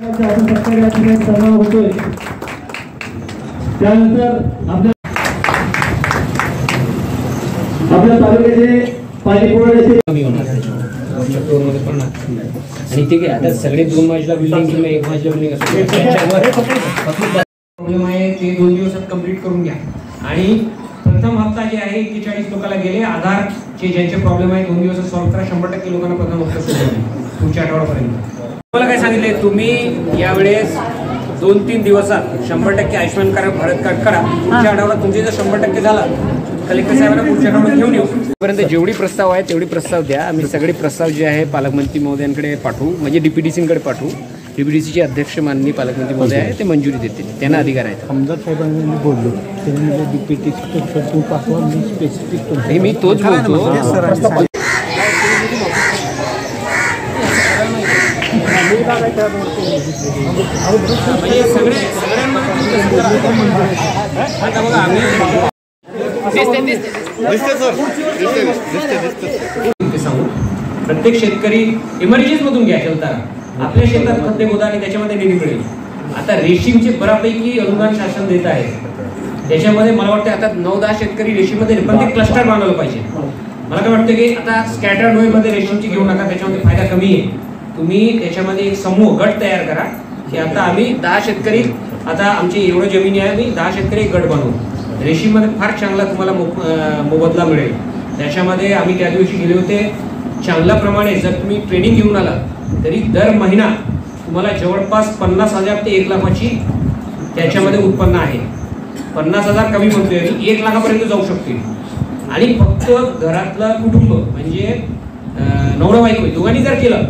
होतोय त्यानंतर आपल्या तालुक्याचे पाणी पुरवठ्याचे कमी होणार मध्ये पण आणि ठीक आहे. आता सगळे 2 मजला बिल्डिंग किंवा 1 मजला बिल्डिंग प्रॉब्लेम आहे ते 2 दिवसात कंप्लीट करून घ्या. आणि प्रथम हप्ता जे आहे 41 लोकांना गेले. आधारचे ज्यांचे प्रॉब्लेम आहे 2 दिवसात सॉल्व्ह करा. 100% लोकांना प्रथम हप्ता सोडवा पुढच्या आठवड्यापर्यंत. मला काय सांगितले तुम्ही यावेळेस 2-3 दिवसात 100% आयुष्यमान कार्ड भारत कार्ड करा. पुढच्या आठवड्यात तुमचे जर 100% झाला कलेक्टर साहेबांना पुढच्या आठवड्यात घेऊन येऊ. पर्यंत जेवढी प्रस्ताव आहे तेवढी प्रस्ताव द्या. आम्ही सगळे प्रस्ताव जे आहे पालकमंत्री महोदयांकडे पाठवू, म्हणजे डीपीडीसीकडे पाठवू. डीपीडीसीचे अध्यक्ष माननीय पालकमंत्री महोदय आहे ते मंजुरी देतील. त्यांना अधिकार आहेत. आमदार साहेबांनी बोललो त्यांनी डीपीडीसी पाठवा मी स्पेसिफिक मी तोच बोलतो. म्हणजे सगळ्यांमध्ये आता बघा आम्ही सांगू प्रत्येक शेतकरी इमर्जन्सी मधून घ्या. चलताना आपल्या शेतात खते गोदा आणि त्याच्यामध्ये निधी मिळेल. आता रेशीमचे बऱ्यापैकी अनुदान शासन देत आहे. त्याच्यामध्ये मला वाटतं आता 9-10 शेतकरी रेशीममध्ये पण ते क्लस्टर बांधलं पाहिजे. मला काय वाटतं की आता स्कॅटर्ड वेमध्ये रेशीमची घेऊ नका. त्याच्यामध्ये फायदा कमी आहे. तुम्ही त्याच्यामध्ये एक समूह गट तयार करा की आता आम्ही 10 शेतकरी आता आमची एवढं जमिनी आहे आम्ही 10 शेतकरी एक गट बनवू. रेशीममध्ये फार चांगला तुम्हाला मोबदला मिळेल. त्याच्यामध्ये आम्ही त्या दिवशी गेले होते. चांगल्याप्रमाणे जर तुम्ही ट्रेनिंग घेऊन आला तरी दर महिना तुम्हाला जवळपास 50,000 ते 1 लाखाची त्याच्यामध्ये उत्पन्न आहे. 50,000 कमी म्हणतोय आणि 1 लाखापर्यंत जाऊ शकते. आणि फक्त घरातलं कुटुंब म्हणजे नवरा बायको दोघांनी जर केलं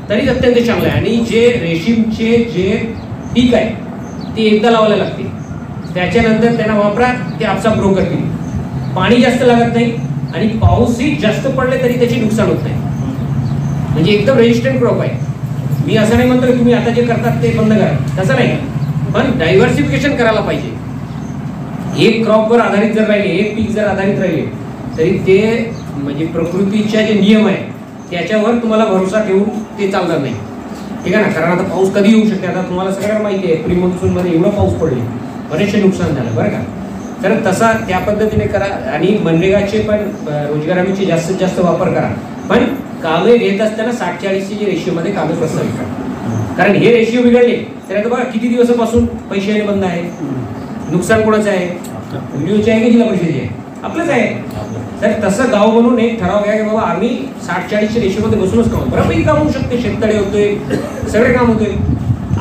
तरी अत्यंत चांगलं आहे. आणि जे रेशीमचे जे पीक आहे ते एकदा लावायला लागते. त्याच्यानंतर त्यांना वापरा ते आपसा ग्रो करतील. पाणी जास्त लागत नाही आणि पाऊसही जास्त पडले तरी त्याची नुकसान होत नाही. म्हणजे एकदम रेजिस्टंट क्रॉप आहे. मी असं नाही म्हणतो तुम्ही आता जे करतात ते बंद करा, तसं नाही. पण डायव्हर्सिफिकेशन करायला पाहिजे. एक क्रॉपवर आधारित जर राहिले, एक पीक जर आधारित राहिले तरी ते म्हणजे प्रकृतीच्या जे नियम आहे त्याच्यावर तुम्हाला भरोसा ठेवून ते चालणार नाही. ठीक आहे ना. कारण आता पाऊस कधी येऊ शकते. आता तुम्हाला सगळ्यांना माहिती आहे प्री मॉन्सूनमध्ये एवढं पाऊस पडले बरेचसे नुकसान झालं बरं का. तर तसा त्या पद्धतीने करा. आणि मनरेगाचे पण रोजगार हमीचे जास्तीत जास्त वापर करा. पण कामे घेत असताना 60-40 चे रेशिओमध्ये कामे प्रस्तावित करा. कारण हे रेशिओ बिघडले तर आता बघा किती दिवसापासून पैसे येणे बंद आहे. नुकसान कोणाचं आहे? व्हिडिओचे आहे की जिल्हा परिषदेचे आहे? आपलंच आहे. तर तसं गाव म्हणून एक ठराव घ्या की बाबा आम्ही 60-40 चे रेशिओमध्ये बसूनच काम बऱ्यापैकी काम होऊ शकते. शेततळे होतोय, सगळे काम होतोय.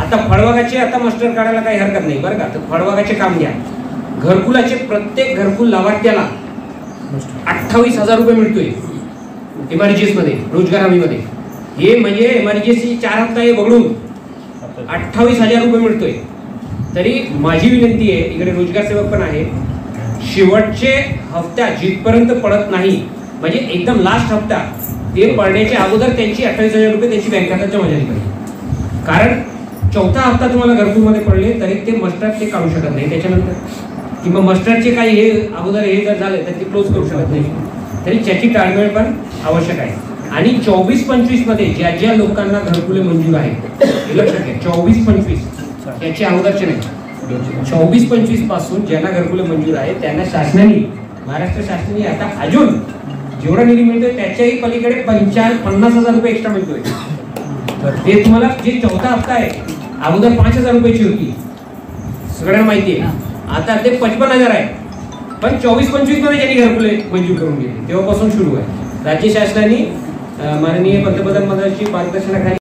आता फळबागाचे आता मास्टर काढायला काही हरकत नाही बरं का. तर फळबागाचे काम घ्या. घरकुलाचे प्रत्येक घरकुल लाभार्थ्याला 28,000 रुपये मिळतोय एमआरजीएस मध्ये, रोजगार हमीमध्ये. हे म्हणजे एमआरजीएसची 4 हप्ता हे बघडून 28,000 रुपये मिळतोय. तरी माझी विनंती आहे, इकडे रोजगार सेवक पण आहे, शेवटचे हप्ता जिथपर्यंत पडत नाही म्हणजे एकदम लास्ट हप्ता ते पडण्याच्या अगोदर त्यांची 28,000 रुपये त्यांची बँक खात्यात जमा झाली पाहिजे. कारण 4था हप्ता तुम्हाला घरकुलमध्ये पडले तरी ते मस्टर्ड ते काढू शकत नाही. त्याच्यानंतर किंवा मस्टर्डचे काही हे अगोदर हे जर झाले तर ते क्लोज करू शकत नाही. तरी त्याची ताळमेळ पण आवश्यक आहे. आणि 24-25 मध्ये ज्या ज्या लोकांना घरकुले मंजूर आहे हे लक्षात घ्या. 24-25 याच्या अगोदरचे नाही. 24-25 पासून ज्यांना घरकुले मंजूर आहे त्यांना शासनाने, महाराष्ट्र शासनाने आता अजून जेवढा निधी मिळतोय त्याच्याही पलीकडे 50,000 रुपये एक्स्ट्रा मिळतोय. ते तुम्हाला जे 4था हप्ता आहे अगोदर 5,000 रुपयाची होती सगळ्यांना माहिती आहे. आता ते 55,000 आहे. पण 24-25 मध्ये ज्यांनी घरकुले मंजूर करून घेतले तेव्हापासून सुरू आहे. राज्य शासनाने माननीय पंतप्रधान मंडळाची मार्गदर्शनाखाली